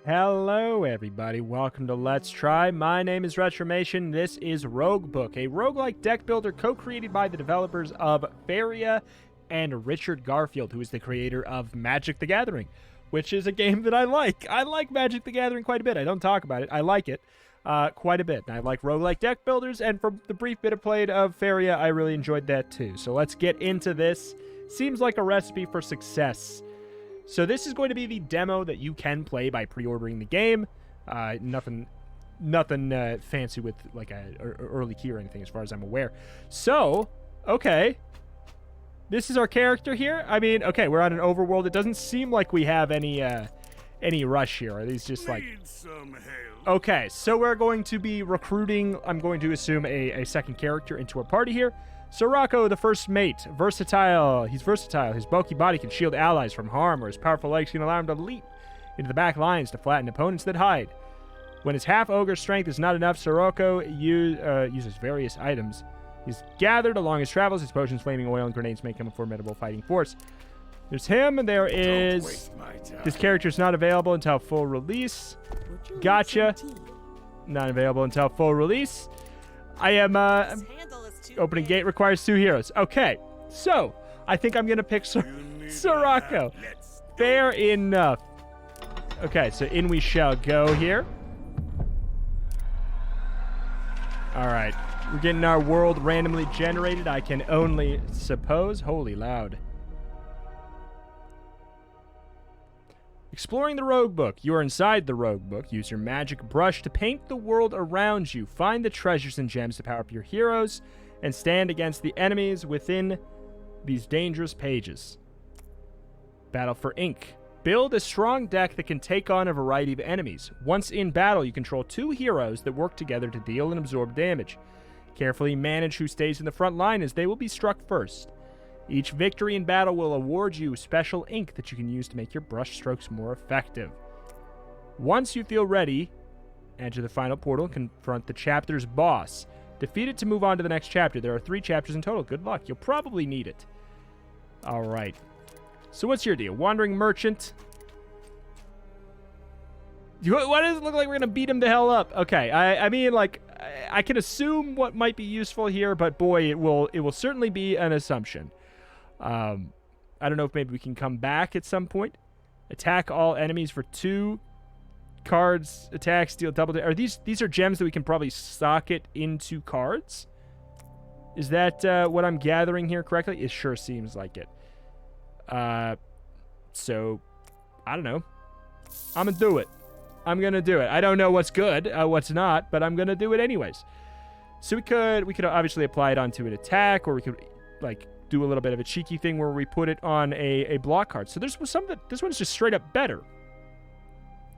Hello everybody, welcome to Let's Try. My name is Retromation. This is Roguebook, a roguelike deck builder co-created by the developers of Faeria and Richard Garfield, who is the creator of Magic the Gathering, which is a game that I like. I like Magic the Gathering quite a bit. I don't talk about it. I like it quite a bit. And I like roguelike deck builders, and for the brief bit I played of Faeria, I really enjoyed that too. So let's get into this. Seems like a recipe for success. So this is going to be the demo that you can play by pre-ordering the game. Nothing fancy with like a early key or anything as far as I'm aware. So, okay. This is our character here. I mean, okay, we're on an overworld. It doesn't seem like we have any rush here. Are these just like... Okay, so we're going to be recruiting, I'm going to assume, a second character into our party here. Sirocco, the first mate, versatile. He's versatile. His bulky body can shield allies from harm, or his powerful legs can allow him to leap into the back lines to flatten opponents that hide. When his half-ogre strength is not enough, Sirocco uses various items he's gathered along his travels. His potions, flaming oil, and grenades make him a formidable fighting force. There's him, and there is... This character's not available until full release. Gotcha. Not available until full release. I am... Opening gate requires 2 heroes. Okay, so I think I'm gonna pick Sirocco. Fair enough. Okay, so in we shall go here. All right, we're getting our world randomly generated. I can only suppose. Holy loud. Exploring the Roguebook. You are inside the Roguebook. Use your magic brush to paint the world around you. Find the treasures and gems to power up your heroes and stand against the enemies within these dangerous pages. Battle for Ink. Build a strong deck that can take on a variety of enemies. Once in battle, you control 2 heroes that work together to deal and absorb damage. Carefully manage who stays in the front line, as they will be struck first. Each victory in battle will award you special ink that you can use to make your brush strokes more effective. Once you feel ready, enter the final portal and confront the chapter's boss. Defeat it to move on to the next chapter. There are 3 chapters in total. Good luck. You'll probably need it. All right. So what's your deal? Wandering merchant. Why does it look like we're going to beat him the hell up? Okay. I mean, like, I can assume what might be useful here, but boy, it will certainly be an assumption. I don't know if maybe we can come back at some point. Attack all enemies for 2 cards. Attack, steal, double. Are these are gems that we can probably socket into cards? Is that what I'm gathering here correctly? It sure seems like it. So I don't know. I'm gonna do it. I don't know what's good, what's not, but I'm gonna do it anyways. So we could obviously apply it onto an attack, or we could like do a little bit of a cheeky thing where we put it on a block card. So there's some that this one's just straight up better.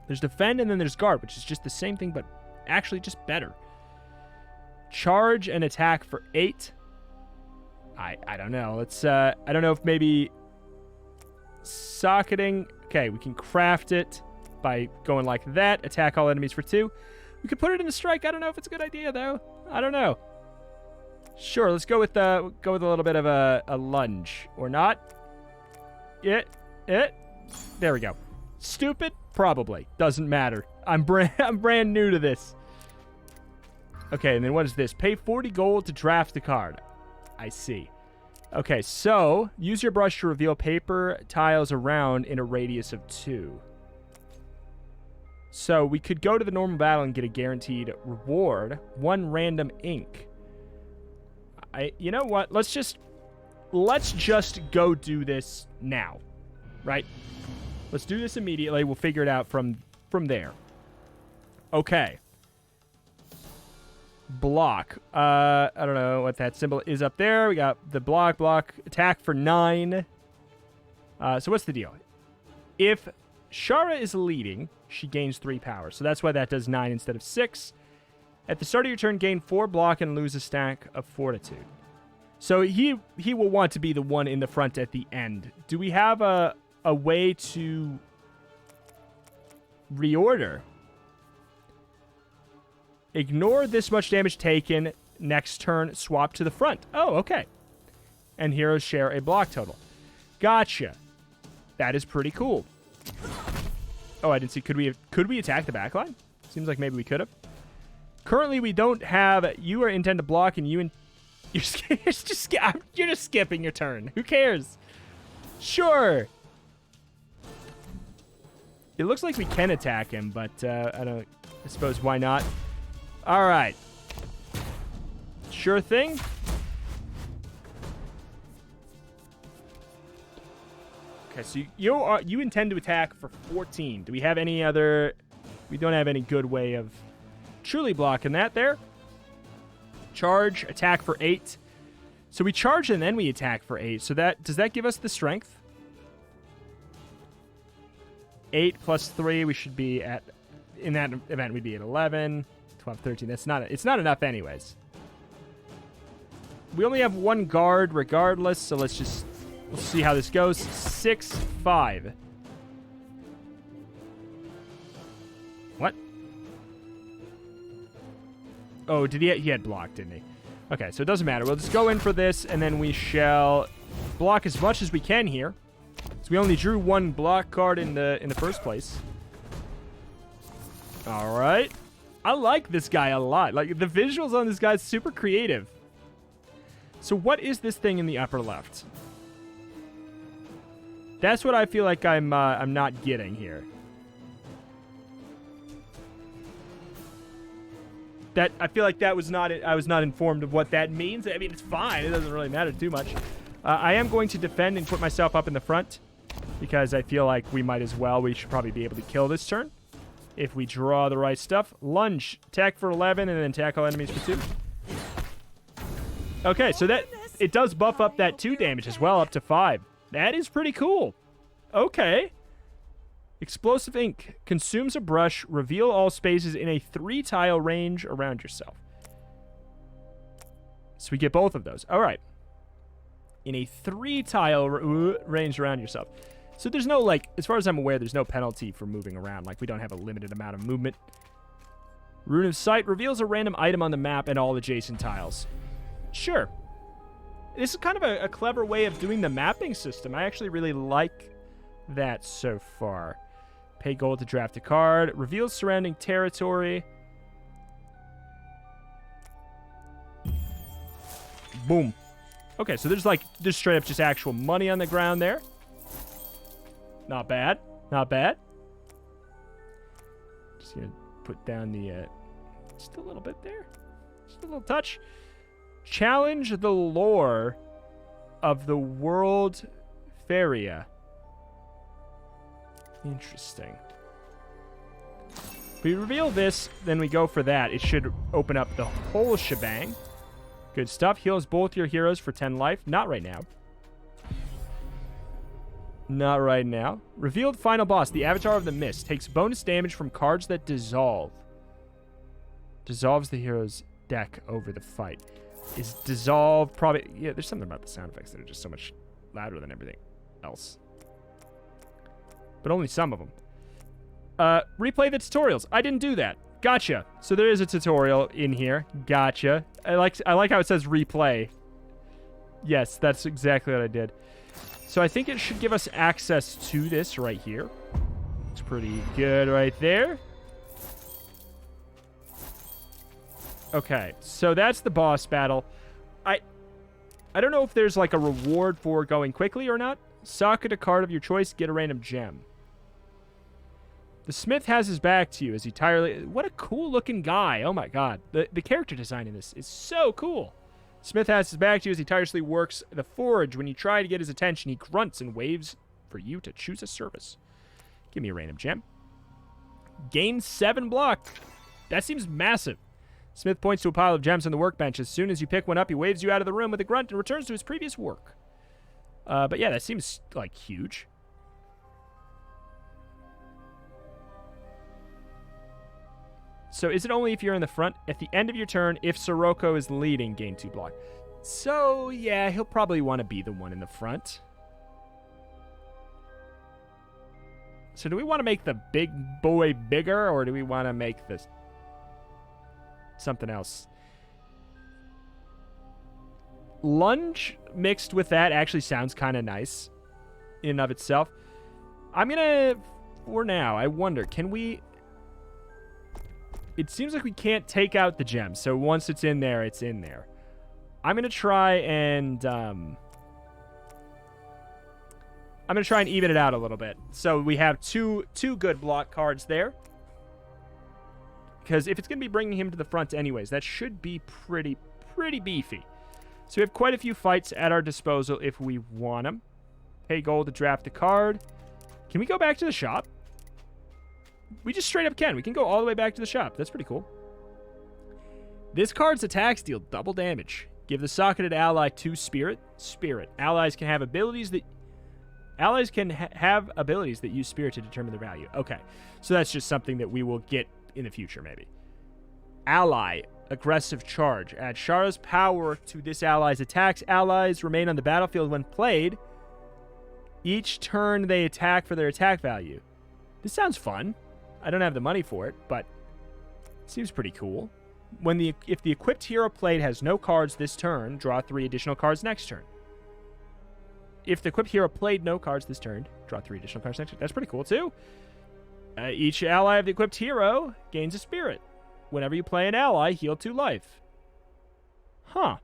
There's defend, and then there's guard, which is just the same thing, but actually just better. Charge and attack for 8. I don't know. Let's I don't know if maybe socketing. Okay, we can craft it by going like that. Attack all enemies for 2. We could put it in a strike. I don't know if it's a good idea though. I don't know. Sure, let's go with a little bit of a lunge, or not. There we go. Stupid? Probably. Doesn't matter. I'm brand new to this. Okay, and then what is this? Pay 40 gold to draft the card. I see. Okay, so use your brush to reveal paper tiles around in a radius of 2. So we could go to the normal battle and get a guaranteed reward. 1 random ink. You know what? Let's just go do this now. Right? Let's do this immediately. We'll figure it out from there. Okay. Block. I don't know what that symbol is up there. We got the block. Attack for 9. So what's the deal? If Shara is leading, she gains 3 power. So that's why that does 9 instead of 6. At the start of your turn, gain 4 block and lose a stack of fortitude. So he will want to be the one in the front at the end. Do we have a way to reorder? Ignore this much damage taken. Next turn, swap to the front. Oh, okay. And heroes share a block total. Gotcha. That is pretty cool. Oh, I didn't see. Could we attack the back line? Seems like maybe we could have. Currently, we don't have... You are intend to block, and you're just skipping your turn. Who cares? Sure. It looks like we can attack him, but I suppose why not? All right. Sure thing. Okay, so you intend to attack for 14. Do we have any other... We don't have any good way of truly blocking that there. Charge, attack for 8. So we charge and then we attack for 8. So does that give us the strength? 8 plus 3, we should be at... In that event, we'd be at 11, 12, 13. It's not enough anyways. We only have one guard regardless, so we'll see how this goes. 6, 5. What? Oh, he had blocked, didn't he? Okay, so it doesn't matter. We'll just go in for this, and then we shall block as much as we can here. So we only drew one block card in the first place. All right. I like this guy a lot. Like, the visuals on this guy is super creative. So what is this thing in the upper left? That's what I feel like I'm not getting here. I feel like that was not it. I was not informed of what that means. I mean, it's fine. It doesn't really matter too much. I am going to defend and put myself up in the front because I feel like we might as well. We should probably be able to kill this turn if we draw the right stuff. Lunge, attack for 11, and then tackle enemies for 2. Okay, so it does buff up that 2 damage as well, up to 5. That is pretty cool. Okay. Explosive ink. Consumes a brush. Reveal all spaces in a 3-tile range around yourself. So we get both of those. All right. In a 3-tile range around yourself. So there's no, like, as far as I'm aware, there's no penalty for moving around. Like, we don't have a limited amount of movement. Rune of Sight reveals a random item on the map and all adjacent tiles. Sure. This is kind of a clever way of doing the mapping system. I actually really like that so far. Pay gold to draft a card. Reveals surrounding territory. Boom. Okay, so there's straight up just actual money on the ground there. Not bad. Not bad. Just gonna put down the just a little bit there. Just a little touch. Challenge the lore of the world Faeria. Interesting. If we reveal this, then we go for that. It should open up the whole shebang. Good stuff. Heals both your heroes for 10 life. Not right now. Not right now. Revealed final boss. The Avatar of the Mist. Takes bonus damage from cards that dissolve. Dissolves the hero's deck over the fight. Is dissolve probably... Yeah, there's something about the sound effects that are just so much louder than everything else. But only some of them. Replay the tutorials. I didn't do that. Gotcha. So there is a tutorial in here. Gotcha. I like how it says replay. Yes, that's exactly what I did. So I think it should give us access to this right here. It's pretty good right there. Okay, so that's the boss battle. I don't know if there's like a reward for going quickly or not. Socket a card of your choice, get a random gem. The smith has his back to you as he tirelessly... What a cool looking guy. Oh my god. The character design in this is so cool. Smith has his back to you as he tirelessly works the forge. When you try to get his attention, he grunts and waves for you to choose a service. Give me a random gem. Gain 7 block. That seems massive. Smith points to a pile of gems on the workbench. As soon as you pick one up, he waves you out of the room with a grunt and returns to his previous work. But yeah, that seems, like, huge. So is it only if you're in the front? At the end of your turn, if Sirocco is leading, gain 2 block. So, yeah, he'll probably want to be the one in the front. So do we want to make the big boy bigger, or do we want to make this something else? Lunge mixed with that actually sounds kind of nice in and of itself. I'm going to for now, I wonder, can we... It seems like we can't take out the gem, so once it's in there, it's in there. I'm going to try and... I'm going to try and even it out a little bit. So we have two good block cards there. Because if it's going to be bringing him to the front anyways, that should be pretty beefy. So we have quite a few fights at our disposal if we want them. Pay gold to draft the card. Can we go back to the shop? We just straight up can. We can go all the way back to the shop. That's pretty cool. This card's attacks deal double damage. Give the socketed ally 2 spirit. Spirit. Allies can have abilities that... Allies can have abilities that use spirit to determine their value. Okay. So that's just something that we will get in the future, maybe. Ally. Aggressive charge. Add Shara's power to this ally's attacks. Allies remain on the battlefield when played. Each turn they attack for their attack value. This sounds fun. I don't have the money for it, but it seems pretty cool. If the equipped hero played has no cards this turn, draw 3 additional cards next turn. If the equipped hero played no cards this turn, draw 3 additional cards next turn. That's pretty cool, too. Each ally of the equipped hero gains a spirit. Whenever you play an ally, heal 2 life. Huh.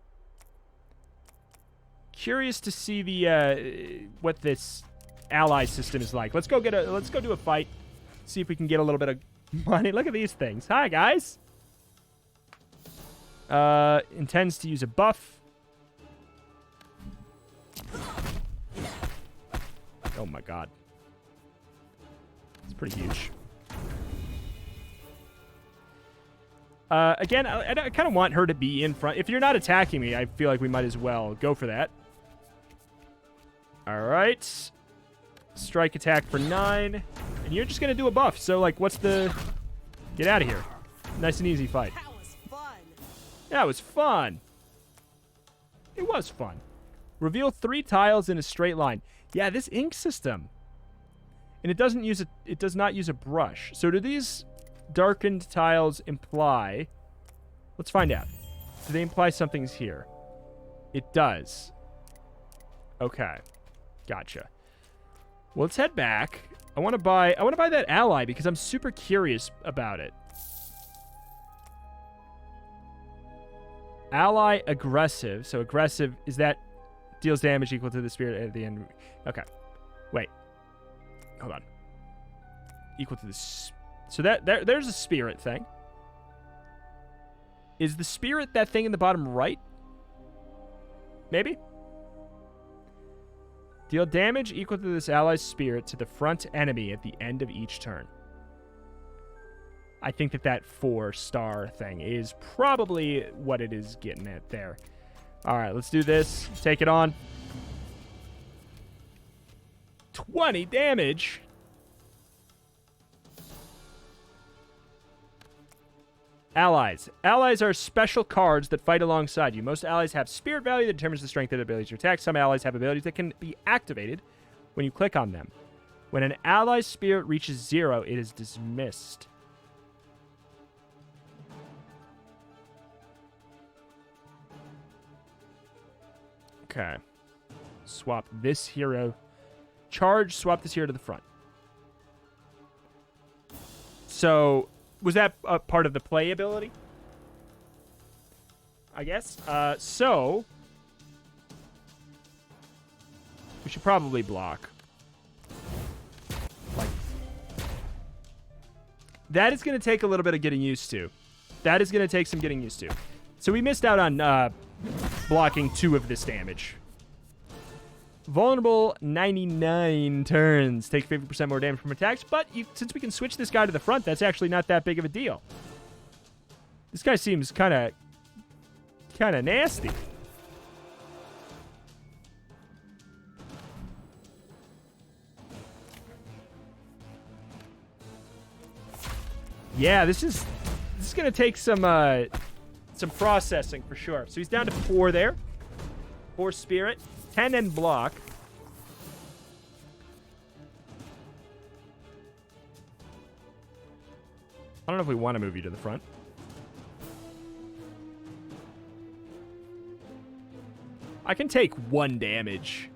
Curious to see the what this ally system is like. Let's go do a fight. See if we can get a little bit of money. Look at these things. Hi, guys. Intends to use a buff. Oh my god. It's pretty huge. Again, I kind of want her to be in front. If you're not attacking me, I feel like we might as well go for that. All right. Strike attack for 9. And you're just going to do a buff. So, like, what's the... Get out of here. Nice and easy fight. That was fun. That was fun. It was fun. Reveal 3 tiles in a straight line. Yeah, this ink system. And it does not use a brush. So do these darkened tiles imply... Let's find out. Do they imply something's here? It does. Okay. Gotcha. Well, let's head back. I want to buy that ally because I'm super curious about it. Ally aggressive. So aggressive, is that deals damage equal to the spirit at the end? Okay. Wait. Hold on. Equal to this. So there's a spirit thing. Is the spirit that thing in the bottom right? Maybe? Deal damage equal to this ally's spirit to the front enemy at the end of each turn. I think that 4-star thing is probably what it is getting at there. All right, let's do this. Take it on. 20 damage. Allies. Allies are special cards that fight alongside you. Most allies have spirit value that determines the strength of their abilities to attack. Some allies have abilities that can be activated when you click on them. When an ally's spirit reaches 0, it is dismissed. Okay. Swap this hero. Charge, swap this hero to the front. So... Was that a part of the play ability? I guess. So... We should probably block. Like... That is going to take a little bit of getting used to. That is going to take some getting used to. So we missed out on blocking 2 of this damage. Vulnerable 99 turns. Take 50% more damage from attacks. But since we can switch this guy to the front, that's actually not that big of a deal. This guy seems kind of nasty. Yeah, this is going to take some processing for sure. So he's down to 4 there. 4 spirit. 10 and block. I don't know if we want to move you to the front. I can take 1 damage.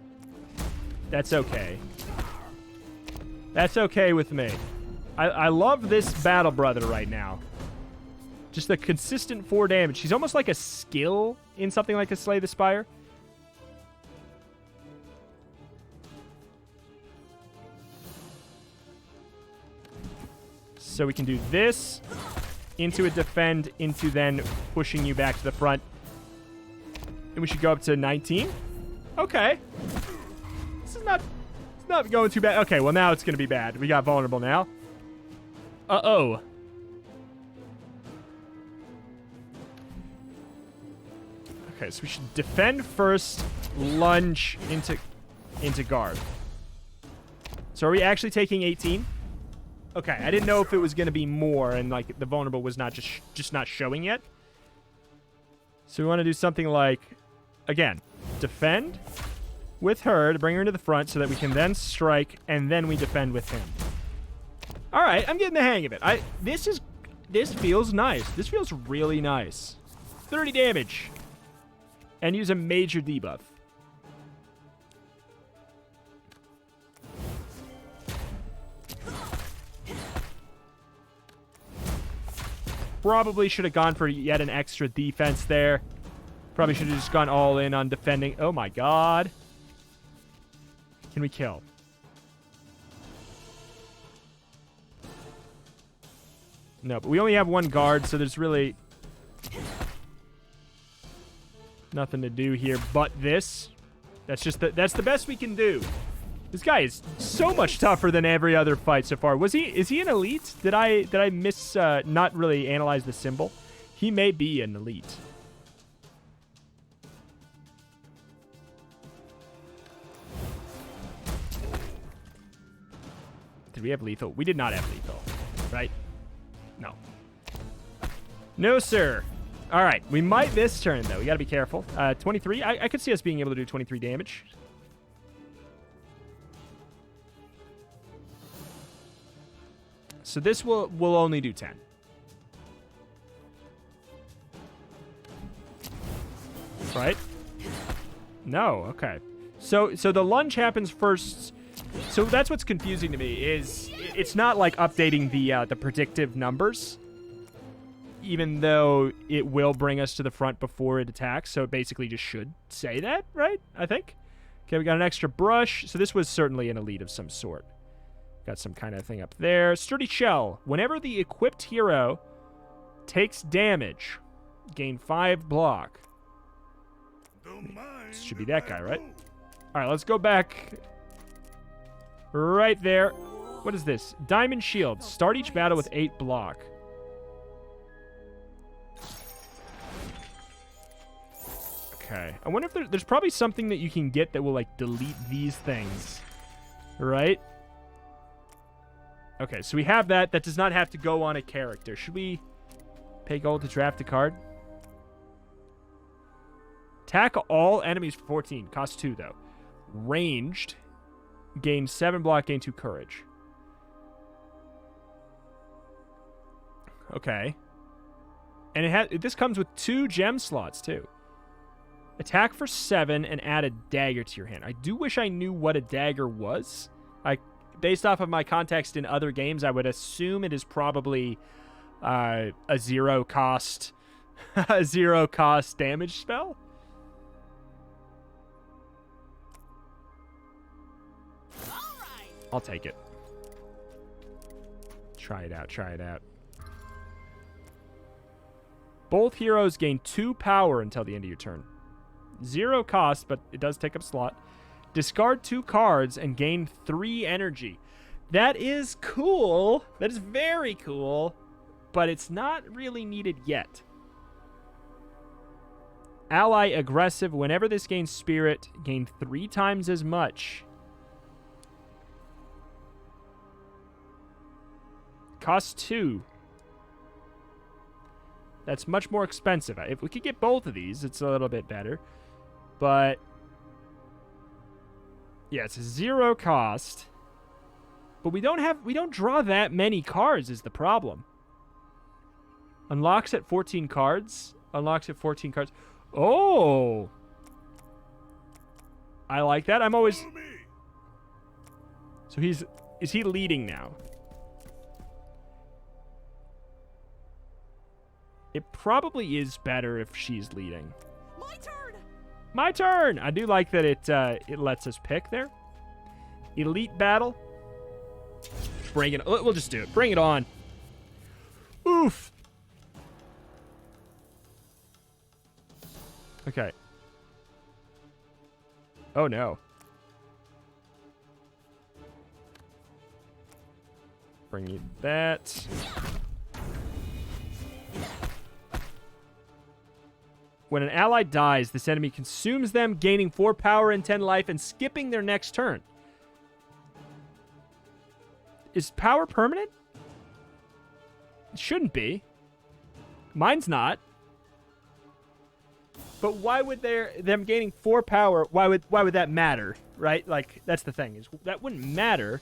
That's okay. That's okay with me. I love this battle brother right now. Just the consistent 4 damage. He's almost like a skill in something like a Slay the Spire. So we can do this, into a defend, into then pushing you back to the front. And we should go up to 19. Okay. This is not going too bad. Okay, well now it's going to be bad. We got vulnerable now. Uh-oh. Okay, so we should defend first, lunge into guard. So are we actually taking 18? Okay, I didn't know if it was going to be more and like the vulnerable was not just not showing yet. So we want to do something like, again, defend with her to bring her into the front so that we can then strike and then we defend with him. All right, I'm getting the hang of it. This feels nice. This feels really nice. 30 damage. And use a major debuff. Probably should have gone for yet an extra defense there. Probably should have just gone all in on defending. Oh my god. Can we kill? No, but we only have 1 guard, so there's really nothing to do here but this. That's the best we can do. This guy is so much tougher than every other fight so far. Is he an elite? Did I miss not really analyze the symbol? He may be an elite. Did we have lethal? We did not have lethal, right? No. No, sir. All right, we might this turn, though. We got to be careful. 23. I could see us being able to do 23 damage. So this will only do 10. Right? No, okay. So the lunge happens first. So that's what's confusing to me is it's not like updating the predictive numbers, even though it will bring us to the front before it attacks. So it basically just should say that, right? I think. Okay, we got an extra brush. So this was certainly an elite of some sort. Got some kind of thing up there. Sturdy Shell. Whenever the equipped hero takes damage, gain 5 block. This should be that guy, right? All right, let's go back. Right there. What is this? Diamond Shield. Start each battle with 8 block. Okay. I wonder if there's probably something that you can get that will, like, delete these things. Right? Okay, so we have that. That does not have to go on a character. Should we pay gold to draft a card? Attack all enemies for 14. Cost 2, though. Ranged. Gain 7 block, gain 2 courage. Okay. And this comes with 2 gem slots, too. Attack for 7 and add a dagger to your hand. I do wish I knew what a dagger was. Based off of my context in other games, I would assume it is probably a 0 cost a 0 cost damage spell. I'll take it. Try it out, try it out. Both heroes gain 2 power until the end of your turn. 0 cost, but it does take up slot. Discard 2 cards and gain 3 energy. That is cool. That is very cool, but it's not really needed yet. Ally aggressive. Whenever this gains spirit, gain 3 times as much. Cost 2. That's much more expensive. If we could get both of these, it's a little bit better. But yeah, it's a 0 cost. But we don't draw that many cards is the problem. Unlocks at 14 cards. Unlocks at 14 cards. Oh! I like that. I'm always... So he's Is he leading now? It probably is better if she's leading. My turn. My turn. I do like that it lets us pick there. Elite battle. Bring it. We'll just do it. Bring it on. Oof. Okay. Oh no. Bring you that. When an ally dies, this enemy consumes them, gaining 4 power and 10 life and skipping their next turn. Is power permanent? It shouldn't be. Mine's not. But why would them gaining 4 power, why would that matter, right? Like, that's the thing, is that wouldn't matter.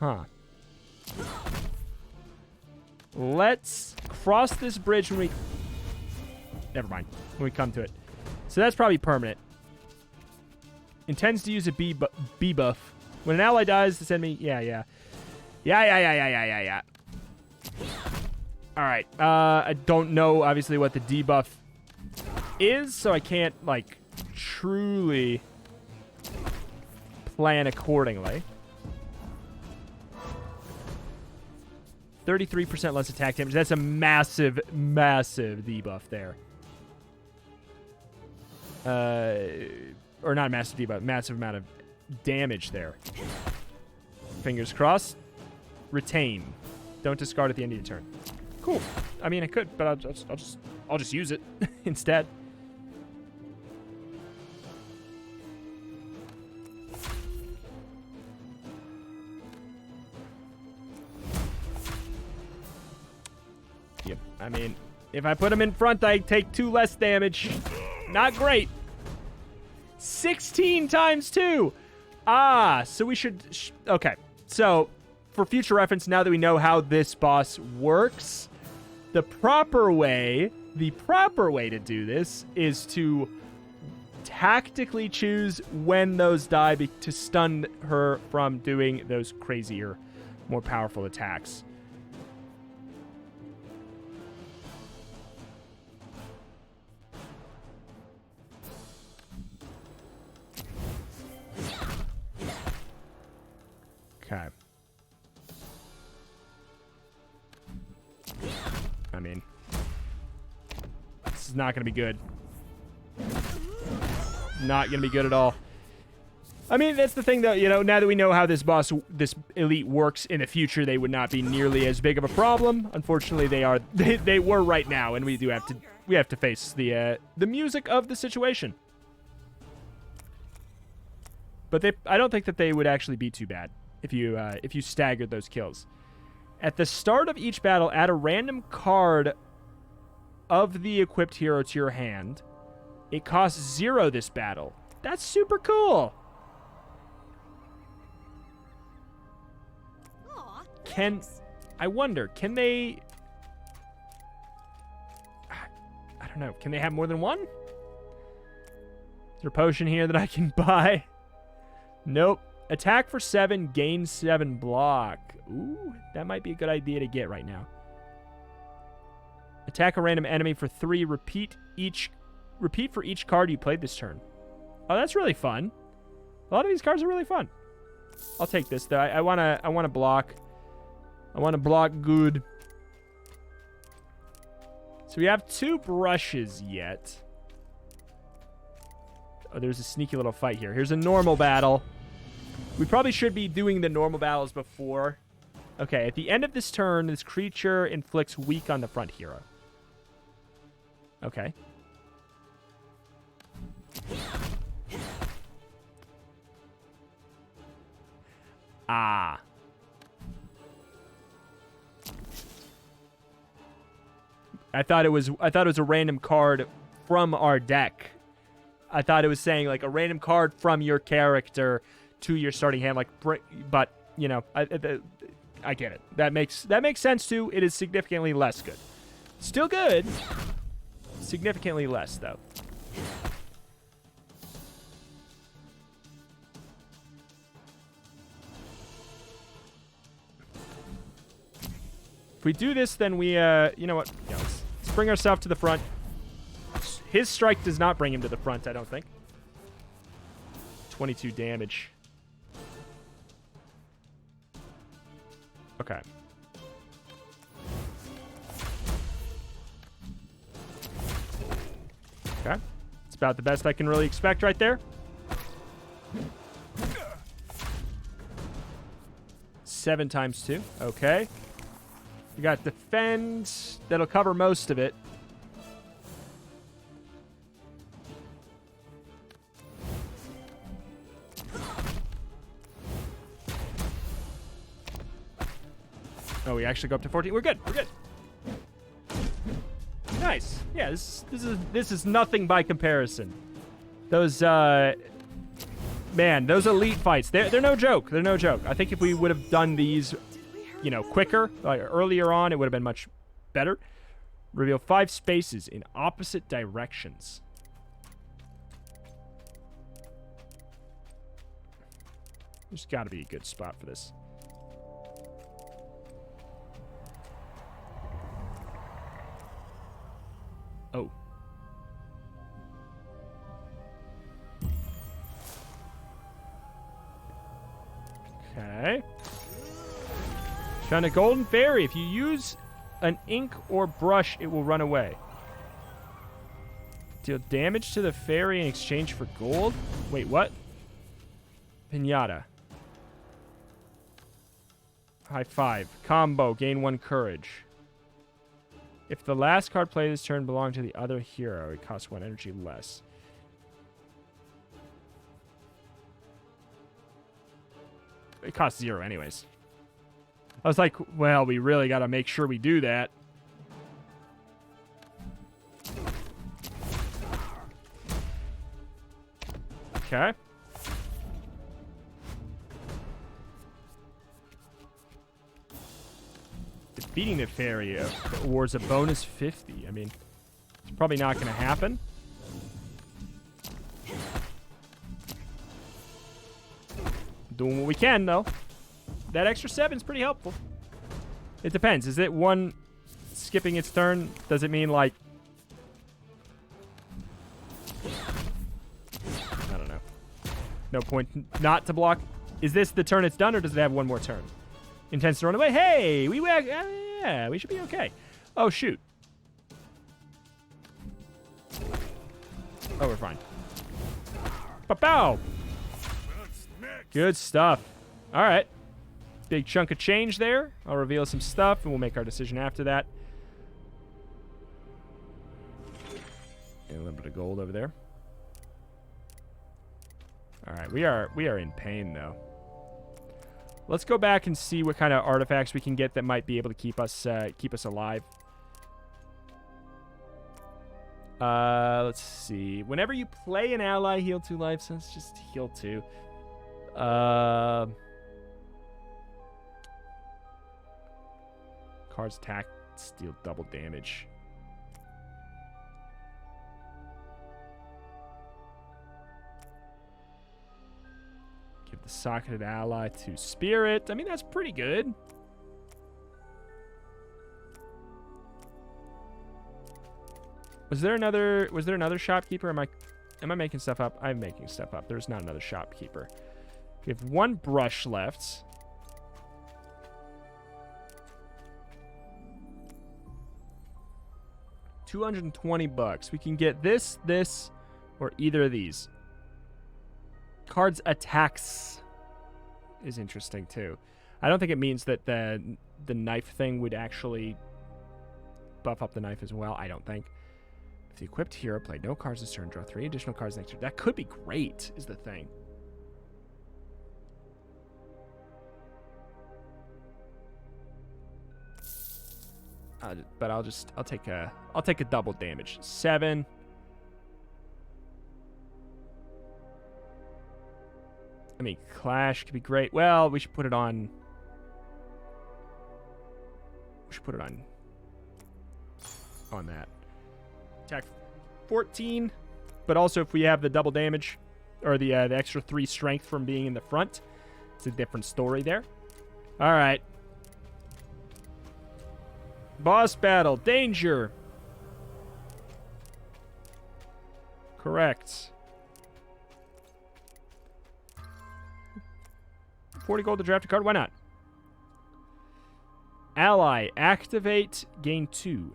Huh. Let's cross this bridge when we... Never mind. When we come to it. So that's probably permanent. Intends to use a B buff. When an ally dies, this enemy... Yeah. Alright. I don't know, obviously, what the debuff is, so I can't, like, truly plan accordingly. 33% less attack damage. That's a massive, massive debuff there. Or not a massive debuff, massive amount of damage there. Fingers crossed. Retain. Don't discard at the end of your turn. Cool. I mean, I could, but I'll just use it instead. Yep. I mean, if I put him in front, I take 2 less damage. Not great. 16 times 2. Ah, so we should... okay. So, for future reference, now that we know how this boss works, the proper way to do this is to tactically choose when those die to stun her from doing those crazier, more powerful attacks. Okay. I mean, this is not going to be good. Not going to be good at all. I mean, that's the thing, though. You know, now that we know how this elite works in the future, they would not be nearly as big of a problem. Unfortunately, they are. They were right now, and we have to face the music of the situation. But I don't think that they would actually be too bad if you staggered those kills. At the start of each battle, add a random card of the equipped hero to your hand. It costs 0 this battle. That's super cool. Aw, I wonder, can they... I don't know. Can they have more than one? Is there a potion here that I can buy? Nope. Attack for 7, gain 7 block. Ooh, that might be a good idea to get right now. Attack a random enemy for 3. Repeat for each card you played this turn. Oh, that's really fun. A lot of these cards are really fun. I'll take this though. I wanna block. I wanna block good. So we have 2 brushes yet. Oh, there's a sneaky little fight here. Here's a normal battle. We probably should be doing the normal battles before. Okay, at the end of this turn, this creature inflicts weak on the front hero. Okay. Ah. I thought it was a random card from our deck. I thought it was saying like a random card from your character to your starting hand, like, but you know, I get it. That makes sense too. It is significantly less good. Still good. Significantly less, though. If we do this, then we, you know what? Yeah, let's bring ourselves to the front. His strike does not bring him to the front, I don't think. 22 damage. Okay. Okay. It's about the best I can really expect right there. 7 times 2. Okay. We got defend. That'll cover most of it. Oh, we actually go up to 14. We're good. We're good. Nice. Yeah, this is nothing by comparison. Those man, those elite fights, they're no joke. They're no joke. I think if we would have done these, you know, quicker, like earlier on, it would have been much better. Reveal 5 spaces in opposite directions. There's got to be a good spot for this. Oh. Okay. Found a golden fairy. If you use an ink or brush, it will run away. Deal damage to the fairy in exchange for gold? Wait, what? Pinata. High 5. Combo. Gain 1 courage. If the last card played this turn belonged to the other hero, it costs 1 energy less. It costs 0 anyways. I was like, well, we really got to make sure we do that. Okay. Defeating the fairy awards a bonus 50. I mean, it's probably not going to happen. Doing what we can, though. That extra 7 is pretty helpful. It depends. Is it one skipping its turn? Does it mean, like... I don't know. No point not to block. Is this the turn it's done, or does it have one more turn? Intends to run away. Hey, yeah, we should be okay. Oh, shoot. Oh, we're fine. Pow! Good stuff. All right. Big chunk of change there. I'll reveal some stuff, and we'll make our decision after that. And a little bit of gold over there. All right, we are in pain, though. Let's go back and see what kind of artifacts we can get that might be able to keep us alive. Let's see. Whenever you play an ally, heal 2 life, so let's just heal 2. Cards attack, steal double damage. Give the socketed ally to spirit. I mean, that's pretty good. Was there another shopkeeper? Am I making stuff up? I'm making stuff up. There's not another shopkeeper. We have 1 brush left. $220. We can get this, or either of these. Cards attacks is interesting too. I don't think it means that the knife thing would actually buff up the knife as well. I don't think. If the equipped hero played no cards this turn, draw 3 additional cards next turn. That could be great, is the thing. But I'll take a double damage. 7. I mean, Clash could be great. Well, we should put it on. on that. Attack 14, but also if we have the double damage, or the extra 3 strength from being in the front, it's a different story there. All right. Boss battle. Danger. Correct. 40 gold to draft a card. Why not? Ally. Activate. Gain 2.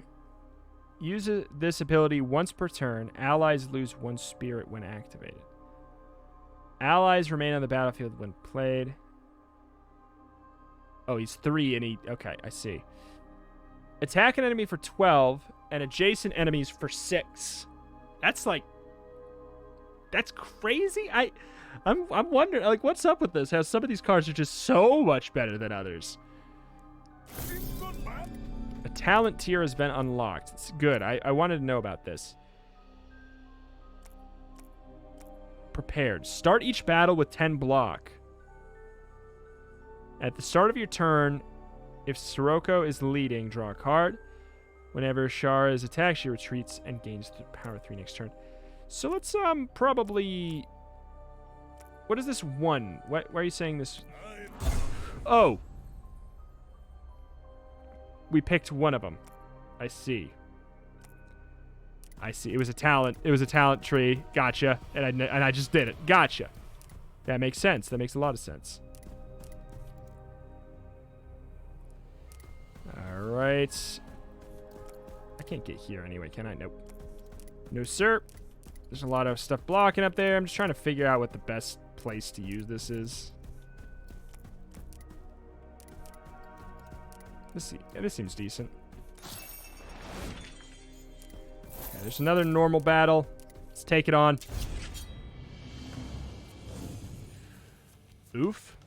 Use this ability once per turn. Allies lose 1 spirit when activated. Allies remain on the battlefield when played. Oh, he's 3 and he... Okay, I see. Attack an enemy for 12 and adjacent enemies for 6. That's like... That's crazy. I'm wondering, like, what's up with this? How some of these cards are just so much better than others. A talent tier has been unlocked. It's good. I wanted to know about this. Prepared. Start each battle with 10 block. At the start of your turn, if Sirocco is leading, draw a card. Whenever Shar is attacked, she retreats and gains power 3 next turn. So let's probably... What is this 1? Why are you saying this? Oh! We picked one of them. I see. I see. It was a talent. It was a talent tree. Gotcha. And I just did it. Gotcha. That makes sense. That makes a lot of sense. All right. I can't get here anyway, can I? Nope. No, sir. There's a lot of stuff blocking up there. I'm just trying to figure out what the best place to use this is. This seems decent. Okay, there's another normal battle. Let's take it on. Oof.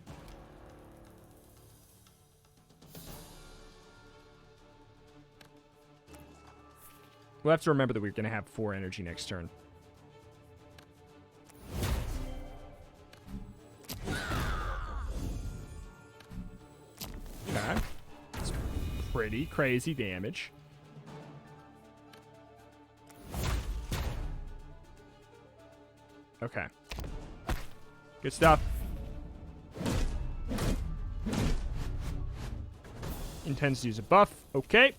We'll have to remember that we're going to have 4 energy next turn. Okay. That's pretty crazy damage. Okay. Good stuff. Intends to use a buff. Okay.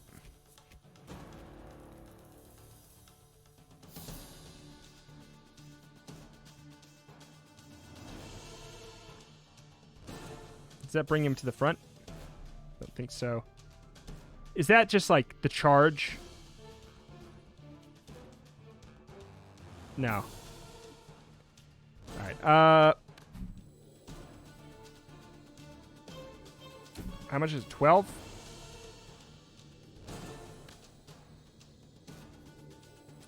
Does that bring him to the front? Don't think so. Is that just like the charge? No. Alright, how much is it? 12?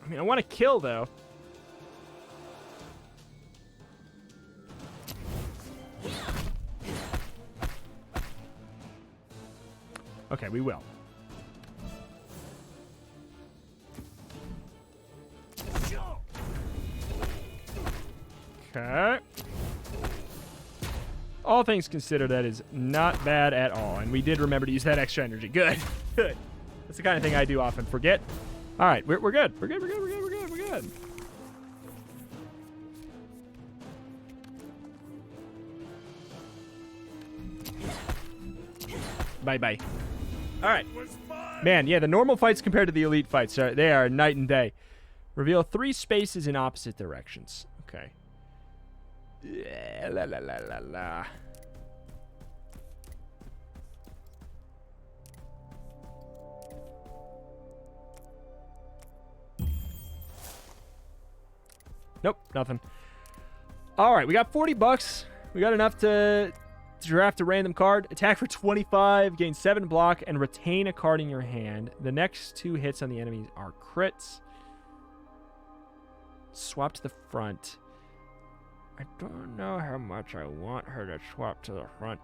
I mean, I want to kill, though. Okay, we will. Okay. All things considered, that is not bad at all. And we did remember to use that extra energy. Good. Good. That's the kind of thing I do often forget. All right, we're good. We're good, we're good, we're good, we're good, we're good. Bye-bye. All right. Man, yeah, the normal fights compared to the elite fights, they are night and day. Reveal 3 spaces in opposite directions. Okay. La la la la la. Nope, nothing. All right, we got 40 bucks. We got enough to draft a random card. Attack for 25, gain 7 block, and retain a card in your hand. The next 2 hits on the enemies are crits. Swap to the front. I don't know how much I want her to swap to the front.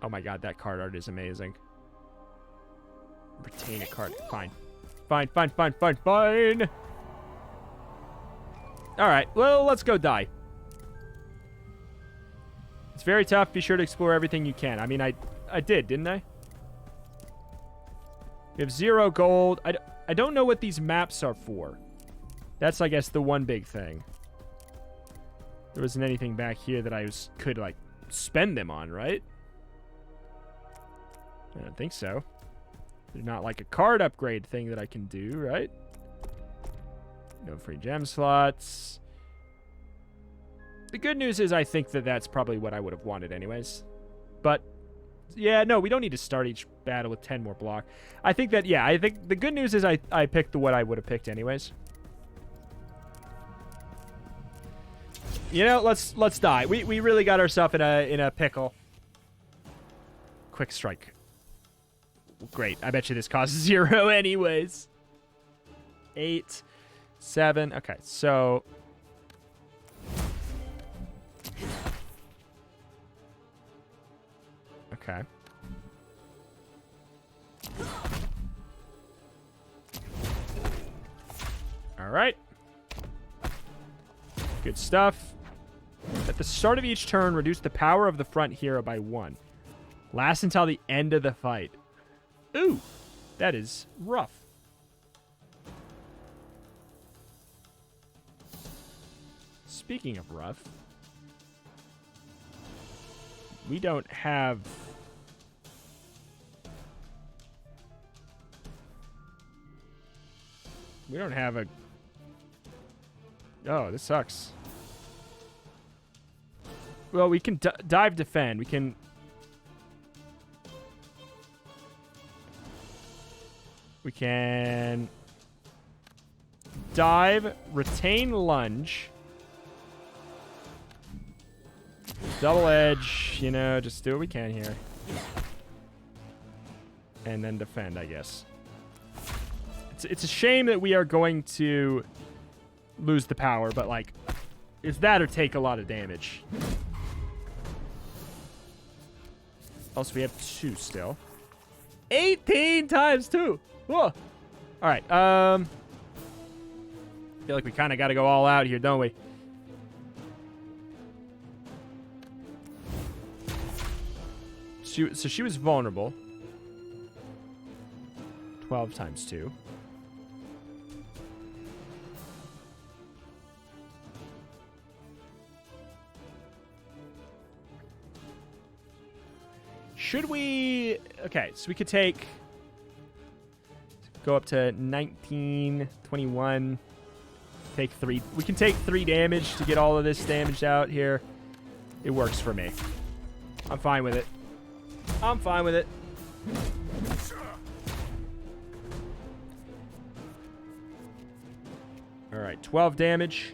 Oh my god, that card art is amazing. Retain a card. Fine. Fine, fine, fine, fine, fine. Alright, well, let's go die. It's very tough. Be sure to explore everything you can. I mean, I did, didn't I? We have 0 gold. I don't know what these maps are for. That's, I guess, the one big thing. There wasn't anything back here that I could, like, spend them on, right? I don't think so. There's not, like, a card upgrade thing that I can do, right? No free gem slots. The good news is I think that that's probably what I would have wanted anyways. But, yeah, no, we don't need to start each battle with 10 more block. I think that, yeah, I think the good news is I picked what I would have picked anyways. You know, let's die. We really got ourselves in a pickle. Quick strike. Great. I bet you this costs 0 anyways. 8, 7. Okay, so... Okay. All right. Good stuff. At the start of each turn, reduce the power of the front hero by 1. Last until the end of the fight. Ooh, that is rough. Speaking of rough, we don't have... We don't have a... Oh, this sucks. Well, we can dive defend. We can... We can... Dive, retain lunge. Double edge, you know, just do what we can here. And then defend, I guess. It's a shame that we are going to lose the power, but, like, it's that or take a lot of damage. Also, we have 2 still. 18 times 2! Whoa! Alright, I feel like we kind of got to go all out here, don't we? So she was vulnerable. 12 times 2. Should we... Okay, so we could take... Go up to 19, 21. Take 3. We can take 3 damage to get all of this damage out here. It works for me. I'm fine with it. I'm fine with it. All right, 12 damage.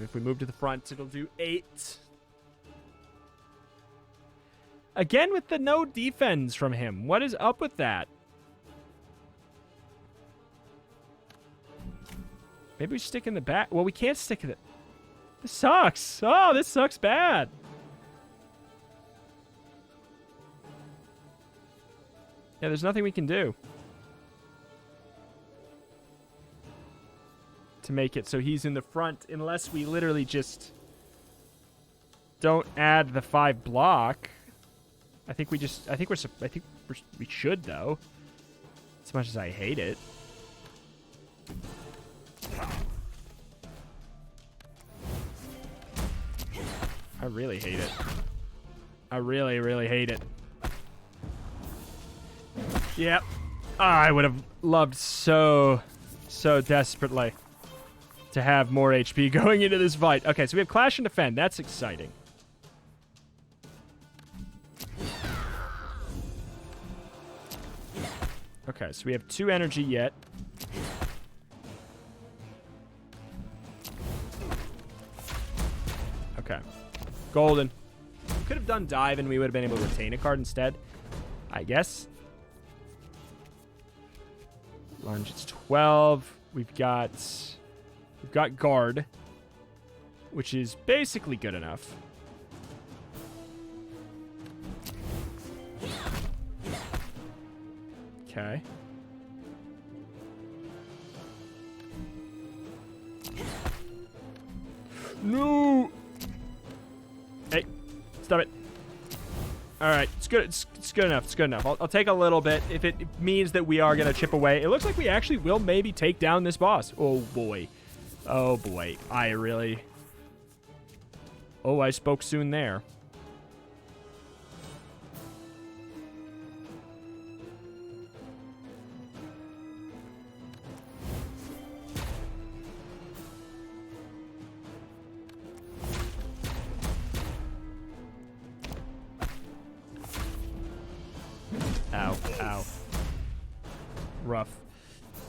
If we move to the front, it'll do 8. Again with the no defense from him. What is up with that? Maybe we stick in the back. Well, we can't stick in it. This sucks. Oh, this sucks bad. Yeah, there's nothing we can do to make it so he's in the front unless we literally just don't add the 5 block. I think we should though. As much as I hate it. I really hate it. I really, really hate it. Yep. I would have loved so desperately to have more HP going into this fight. Okay, so we have Clash and Defend. That's exciting. Okay, so we have 2 energy yet. Okay. Golden. Could have done dive and we would have been able to retain a card instead, I guess. Lunge, it's 12. We've got guard, which is basically good enough. Okay. No. Hey, stop it. All right, it's good. It's good enough. It's good enough. I'll take a little bit if it means that we are going to chip away. It looks like we actually will maybe take down this boss. Oh, boy. Oh, boy. I really... Oh, I spoke soon there. Ow, ow. Rough.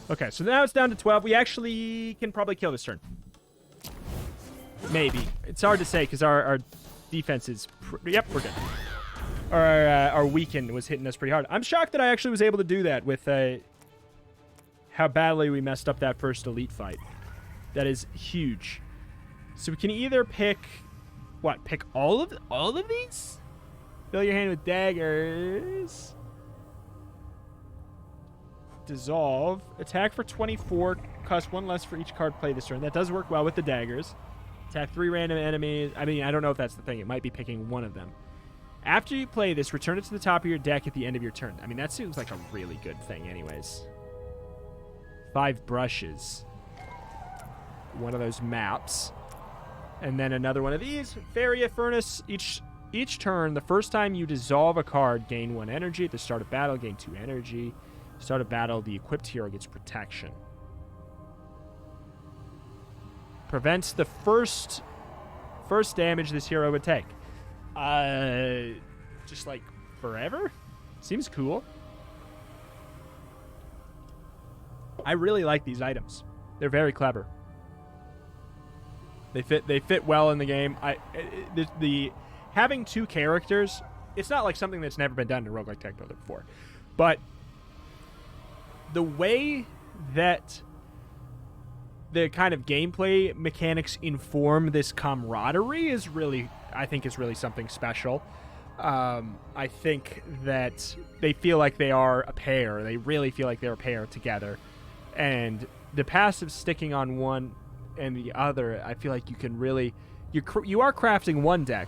Okay, so now it's down to 12. We actually can probably kill this turn. Maybe. It's hard to say because our defense is... Yep, we're good. Our weaken was hitting us pretty hard. I'm shocked that I actually was able to do that with how badly we messed up that first elite fight. That is huge. So we can either pick... What? Pick all of these? Fill your hand with daggers. Dissolve. Attack for 24. Cost 1 less for each card played this turn. That does work well with the daggers. Attack 3 random enemies. I mean, I don't know if that's the thing. It might be picking one of them. After you play this, return it to the top of your deck at the end of your turn. I mean, that seems like a really good thing anyways. 5 brushes. One of those maps. And then another one of these. Faeria Furnace. Each turn, the first time you dissolve a card, gain 1 energy. At the start of battle, gain 2 energy. Start of battle, the equipped hero gets protection. Prevents the first damage this hero would take. Just like forever? Seems cool. I really like these items. They're very clever. They fit well in the game. The having 2 characters, it's not like something that's never been done in a roguelike deck builder before. But the way that the kind of gameplay mechanics inform this camaraderie is really, I think, is really something special. I think that they feel like they are a pair. They really feel like they're a pair together. And the passive sticking on one and the other, I feel like you can really... You are crafting one deck.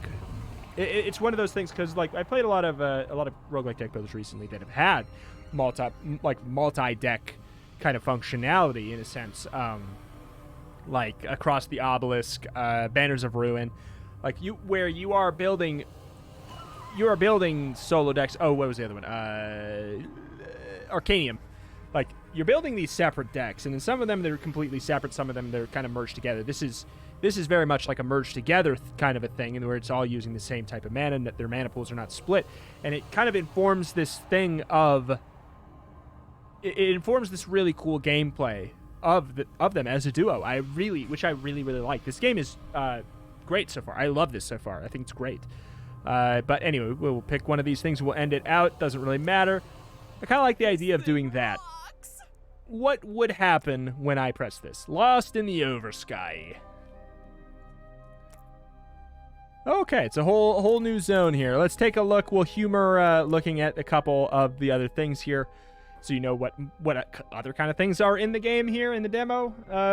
It's one of those things, because like I played a lot of roguelike deck builders recently that have had multi-deck kind of functionality in a sense, like Across the Obelisk, Banners of Ruin, like you are building solo decks. Oh, what was the other one? Arcanium. Like, you're building these separate decks, and in some of them they're completely separate, some of them they're kind of merged together. This is very much like a merged together kind of a thing, in where it's all using the same type of mana, and that their mana pools are not split, and it kind of informs this thing of... It informs this really cool gameplay of them as a duo. Which I really like. This game is great so far. I love this so far. I think it's great. But anyway, we'll pick one of these things. We'll end it out. Doesn't really matter. I kind of like the idea of doing that. What would happen when I press this? Lost in the Oversky. Okay, it's a whole new zone here. Let's take a look. We'll humor looking at a couple of the other things here, so you know what other kind of things are in the game here in the demo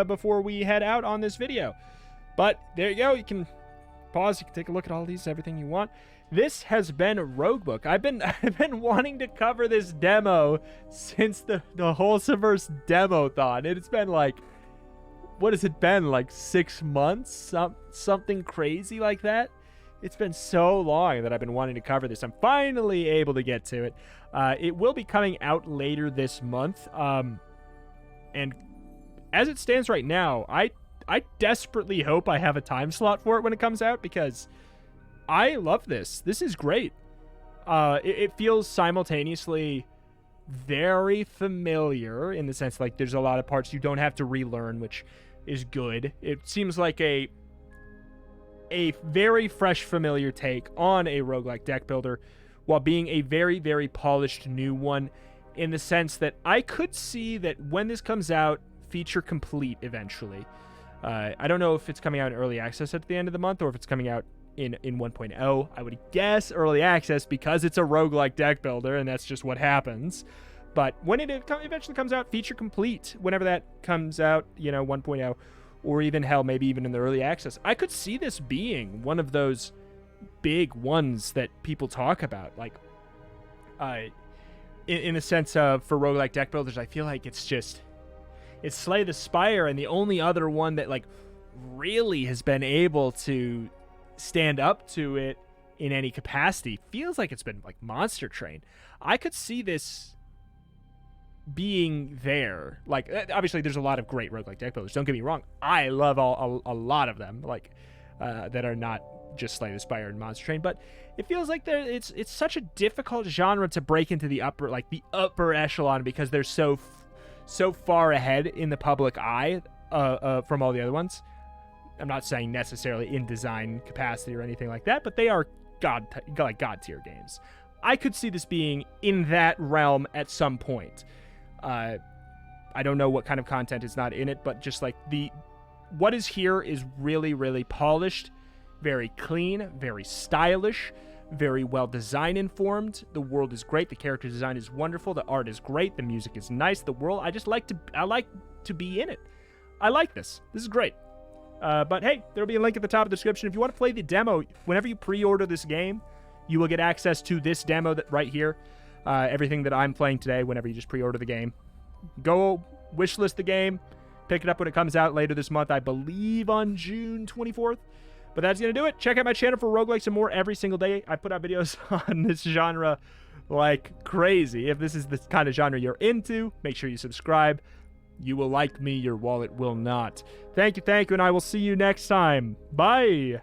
before we head out on this video. But there you go. You can pause. You can take a look at all these, everything you want. This has been Roguebook. I've been wanting to cover this demo since the Wholesomeverse demo-thon. It's been like, what has it been, like 6 months? Something crazy like that? It's been so long that I've been wanting to cover this. I'm finally able to get to it. It will be coming out later this month. And as it stands right now, I desperately hope I have a time slot for it when it comes out, because I love this. This is great. It feels simultaneously very familiar in the sense, like, there's a lot of parts you don't have to relearn, which is good. It seems like a very fresh, familiar take on a roguelike deck builder, while being a very, very polished new one, in the sense that I could see that when this comes out, feature complete eventually. I don't know if it's coming out in early access at the end of the month, or if it's coming out in 1.0. I would guess early access, because it's a roguelike deck builder, and that's just what happens. But when it eventually comes out, feature complete, whenever that comes out, 1.0, or even hell, maybe even in the early access. I could see this being one of those big ones that people talk about, like in the sense of, for roguelike deck builders, I feel like it's Slay the Spire, and the only other one that like really has been able to stand up to it in any capacity feels like it's been like Monster Train. I could see this being there. Like, obviously there's a lot of great roguelike deck builders, don't get me wrong. I love a lot of them, like that are not just Slay the Spire and Monster Train, but it feels like it's such a difficult genre to break into the upper echelon, because they're so far ahead in the public eye from all the other ones. I'm not saying necessarily in design capacity or anything like that, but they are god tier games. I could see this being in that realm at some point. I don't know what kind of content is not in it, but just like what is here is really, really polished, very clean, very stylish, very well design informed. The world is great. The character design is wonderful. The art is great. The music is nice. The world, I like to be in it. I like this. This is great. But hey, there'll be a link at the top of the description. If you want to play the demo, whenever you pre-order this game, you will get access to this demo right here. Everything that I'm playing today, whenever you just pre-order the game. Go wishlist the game. Pick it up when it comes out later this month, I believe on June 24th. But that's going to do it. Check out my channel for roguelikes and more every single day. I put out videos on this genre like crazy. If this is the kind of genre you're into, make sure you subscribe. You will like me, your wallet will not. Thank you, and I will see you next time. Bye!